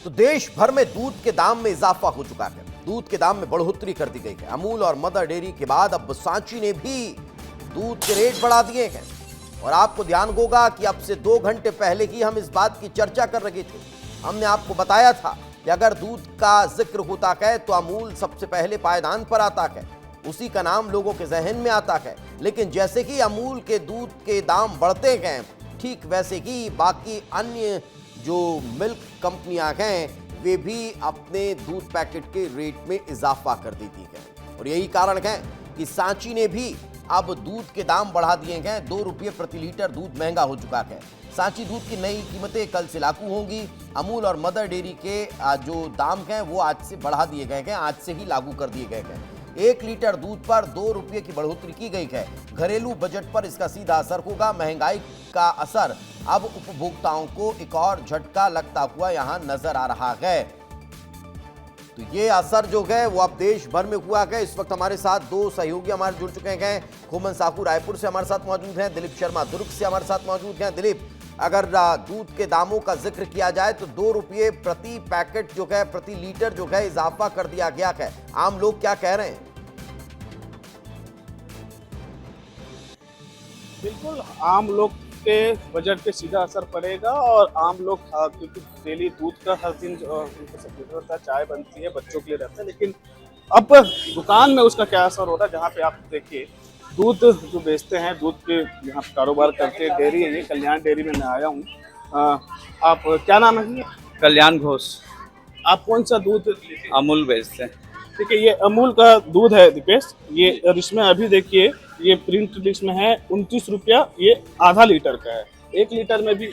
तो देश भर में दूध के दाम में इजाफा हो चुका है। दूध के दाम में बढ़ोतरी कर दी गई है। अमूल और मदर डेयरी के बाद अब सांची ने भी दूध के रेट बढ़ा दिए हैं। और आपको ध्यान होगा कि अब से 2 घंटे पहले ही हम इस बात की चर्चा कर रहे थे। हमने आपको बताया था कि अगर दूध का जिक्र होता है तो अमूल सबसे पहले पायदान पर आता है, उसी का नाम लोगों के जहन में आता है। लेकिन जैसे ही अमूल के दूध के दाम बढ़ते हैं, ठीक वैसे ही बाकी अन्य जो मिल्क कंपनियां हैं वे भी अपने दूध पैकेट के रेट में इजाफा कर देती है। और यही कारण है कि सांची ने भी अब दूध के दाम बढ़ा दिए हैं। 2 रुपये प्रति लीटर दूध महंगा हो चुका है। सांची दूध की नई कीमतें कल से लागू होंगी। अमूल और मदर डेयरी के जो दाम हैं वो आज से बढ़ा दिए गए हैं, आज से ही लागू कर दिए गए हैं। 1 लीटर दूध पर 2 रुपये की बढ़ोतरी की गई है। घरेलू बजट पर इसका सीधा असर होगा। महंगाई का असर अब उपभोक्ताओं को एक और झटका लगता हुआ यहां नजर आ रहा है। तो ये असर जो है वो अब देश भर में हुआ है। इस वक्त हमारे साथ 2 सहयोगी हमारे जुड़ चुके हैं। खोमन साहू रायपुर से हमारे साथ मौजूद हैं, दिलीप शर्मा दुर्ग से हमारे साथ मौजूद हैं। दिलीप, अगर दूध के दामों का जिक्र किया जाए तो 2 रुपये प्रति पैकेट जो है, प्रति लीटर जो है इजाफा कर दिया गया है। आम लोग क्या कह रहे हैं? बिल्कुल, आम लोग के बजट पे सीधा असर पड़ेगा। और आम लोग क्योंकि डेली दूध का हर दिन उनको सब होता है, चाय बनती है, बच्चों के लिए रहता है, लेकिन अब दुकान में उसका क्या असर हो रहा है। जहाँ पे आप देखिए दूध जो बेचते हैं, दूध के यहाँ कारोबार करते हैं, डेयरी है ये, कल्याण डेयरी में मैं आया हूँ। आप क्या नाम है? कल्याण घोष। आप कौन सा दूध? अमूल बेचते हैं। ठीक है, ये अमूल का दूध है दीपेश। ये और इसमें अभी देखिए ये प्रिंट लिस्ट में है 29 रुपया, ये आधा लीटर का है। 1 लीटर में भी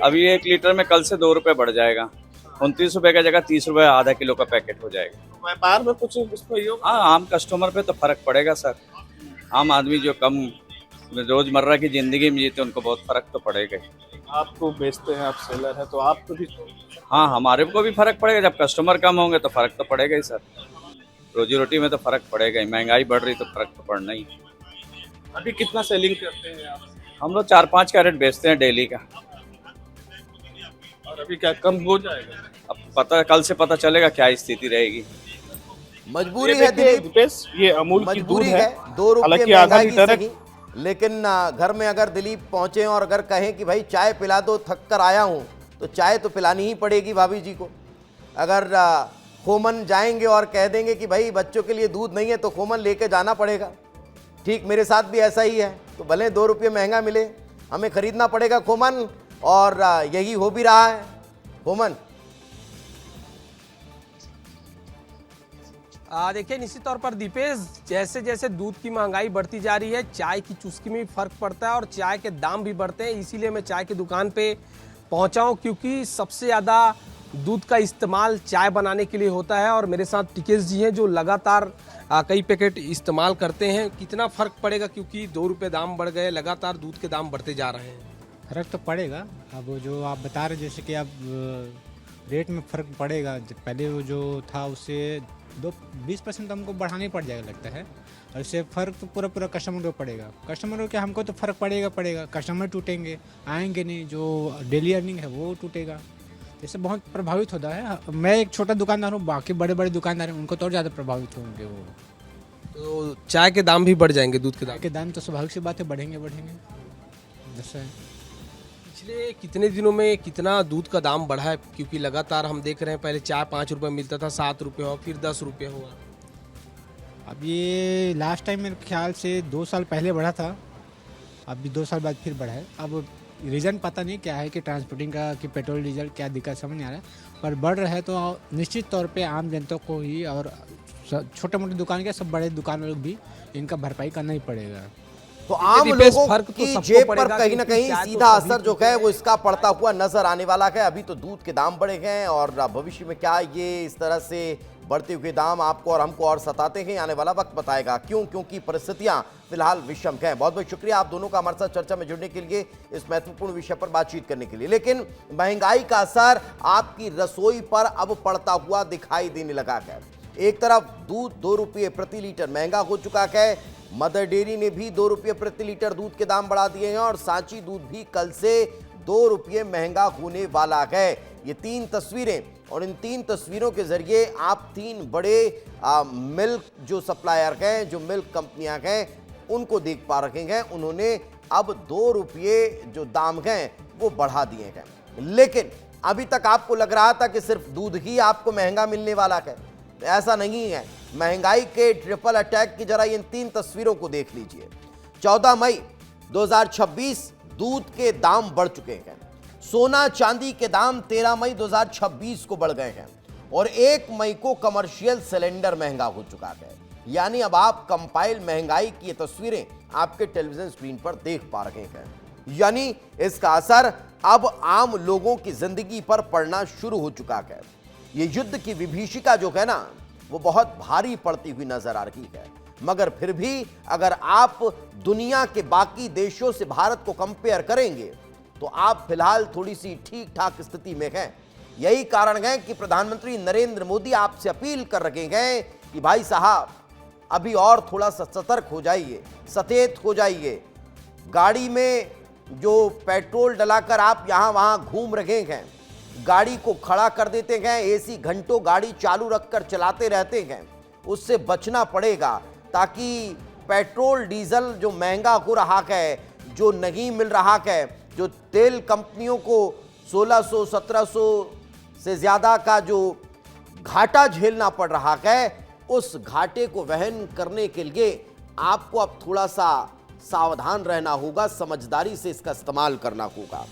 अभी 1 लीटर में कल से 2 रुपये बढ़ जाएगा। 29 रुपये का जगह 30 रुपये आधा किलो का पैकेट हो जाएगा। व्यापार में कुछ इसमें हाँ, आम कस्टमर पे तो फर्क पड़ेगा सर। आम आदमी जो कम रोजमर्रा की जिंदगी में जीते उनको बहुत फर्क तो पड़ेगा। आप तो बेचते हैं, आप सेलर है, तो आपको भी हाँ, हमारे को भी फर्क पड़ेगा। जब कस्टमर कम होंगे तो फर्क तो पड़ेगा ही सर। रोजी रोटी में तो फर्क पड़ेगा ही। महंगाई बढ़ रही तो फर्क तो पड़ना ही। अभी कितना सेलिंग करते हैं आप? हम लोग 4-5 कैरेट बेचते हैं डेली का। और अभी क्या कम हो जाएगा? अब कल से पता चलेगा क्या स्थिति रहेगी। मजबूरी है दिलीप, ये अमूल की दूध मजबूरी है। है। 2 रुपये हालांकि आधा महंगाई लीटर है। सही, लेकिन घर में अगर दिलीप पहुंचे और अगर कहें कि भाई चाय पिला दो, थक कर आया हूं, तो चाय तो पिलानी ही पड़ेगी भाभी जी को। अगर खोमन जाएंगे और कह देंगे कि भाई बच्चों के लिए दूध नहीं है, तो खोमन लेके जाना पड़ेगा। ठीक मेरे साथ भी ऐसा ही है। तो भले 2 रुपये महंगा मिले, हमें खरीदना पड़ेगा खोमन, और यही हो भी रहा है। खोमन, देखिए, निश्चित तौर पर दीपेश, जैसे जैसे दूध की महंगाई बढ़ती जा रही है, चाय की चुस्की में भी फर्क पड़ता है और चाय के दाम भी बढ़ते हैं। इसीलिए मैं चाय की दुकान पे पहुंचा हूं, क्योंकि सबसे ज़्यादा दूध का इस्तेमाल चाय बनाने के लिए होता है। और मेरे साथ टिकेश जी हैं जो लगातार कई पैकेट इस्तेमाल करते हैं। कितना फ़र्क पड़ेगा, क्योंकि 2 रुपये दाम बढ़ गए, लगातार दूध के दाम बढ़ते जा रहे हैं? फ़र्क तो पड़ेगा। अब जो आप बता रहे, जैसे कि अब रेट में फ़र्क पड़ेगा। पहले वो जो था उससे 20% तो हमको बढ़ाना ही पड़ जाएगा लगता है। और इससे फ़र्क तो पूरा कस्टमर को पड़ेगा। कस्टमर को क्या, हमको तो फ़र्क पड़ेगा। कस्टमर टूटेंगे, आएंगे नहीं, जो डेली अर्निंग है वो टूटेगा। इससे बहुत प्रभावित होता है। मैं एक छोटा दुकानदार हूँ, बाकी बड़े बड़े दुकानदार हैं, उनको तो और ज़्यादा प्रभावित होंगे वो। तो चाय के दाम भी बढ़ जाएंगे, दूध के दाम तो स्वाभाविक सी बात है, बढ़ेंगे। जैसे पिछले कितने दिनों में कितना दूध का दाम बढ़ा है? क्योंकि लगातार हम देख रहे हैं, पहले चाय 5 रुपये मिलता था, 7 रुपये हुआ, फिर 10 रुपये हुआ। अब ये लास्ट टाइम मेरे ख्याल से 2 साल पहले बढ़ा था, अभी 2 साल बाद फिर बढ़ा है। अब रीज़न पता नहीं क्या है, कि ट्रांसपोर्टिंग का, कि पेट्रोल डीजल क्या दिक्कत समझ नहीं आ रहा है, पर बढ़ रहा है। तो निश्चित तौर पे आम जनता को ही, और छोटे मोटे दुकान के सब बड़े दुकान लोग भी इनका भरपाई करना ही पड़ेगा। तो आम लोगों की जेब पर कहीं ना कहीं सीधा असर जो है वो इसका पड़ता हुआ नजर आने वाला है। अभी तो दूध के दाम बढ़े हैं, और भविष्य में क्या ये इस तरह से बढ़ते हुए दाम आपको और हमको और सताते हैं, आने वाला वक्त बताएगा। क्योंकि परिस्थितियां फिलहाल विषम हैं। बहुत बहुत शुक्रिया आप दोनों का हमारे साथ चर्चा में जुड़ने के लिए, इस महत्वपूर्ण विषय पर बातचीत करने के लिए। लेकिन महंगाई का असर आपकी रसोई पर अब पड़ता हुआ दिखाई देने लगा है। एक तरफ दूध 2 रुपये प्रति लीटर महंगा हो चुका है। मदर डेयरी ने भी 2 रुपये प्रति लीटर दूध के दाम बढ़ा दिए हैं, और सांची दूध भी कल से 2 रुपये महंगा होने वाला है। ये 3 तस्वीरें, और इन 3 तस्वीरों के जरिए आप 3 बड़े मिल्क जो सप्लायर हैं, जो मिल्क कंपनियां हैं, उनको देख पा रहे हैं। उन्होंने अब 2 रुपये जो दाम हैं वो बढ़ा दिए हैं। लेकिन अभी तक आपको लग रहा था कि सिर्फ दूध ही आपको महंगा मिलने वाला है, ऐसा नहीं है। महंगाई के ट्रिपल अटैक की जरा इन 3 तस्वीरों को देख लीजिए। 14 मई 2026 दूध के दाम बढ़ चुके हैं। सोना चांदी के दाम 13 मई 2026 को बढ़ गए हैं और 1 मई को कमर्शियल सिलेंडर महंगा हो चुका है। यानी अब आप कंपाइल महंगाई की ये तस्वीरें आपके टेलीविजन स्क्रीन पर देख पा रहे हैं। यानी इसका असर अब आम लोगों की जिंदगी पर पड़ना शुरू हो चुका है। ये युद्ध की विभीषिका जो है ना, वो बहुत भारी पड़ती हुई नजर आ रही है। मगर फिर भी अगर आप दुनिया के बाकी देशों से भारत को कंपेयर करेंगे तो आप फिलहाल थोड़ी सी ठीक ठाक स्थिति में हैं। यही कारण है कि प्रधानमंत्री नरेंद्र मोदी आपसे अपील कर रहे हैं कि भाई साहब, अभी और थोड़ा सा सतर्क हो जाइए, सचेत हो जाइए। गाड़ी में जो पेट्रोल डलाकर आप यहां वहां घूम रहे हैं, गाड़ी को खड़ा कर देते हैं, एसी घंटों गाड़ी चालू रखकर चलाते रहते हैं, उससे बचना पड़ेगा, ताकि पेट्रोल डीजल जो महंगा हो रहा है, जो नहीं मिल रहा है, जो तेल कंपनियों को 1600-1700 से ज़्यादा का जो घाटा झेलना पड़ रहा है, उस घाटे को वहन करने के लिए आपको अब थोड़ा सा सावधान रहना होगा, समझदारी से इसका इस्तेमाल करना होगा।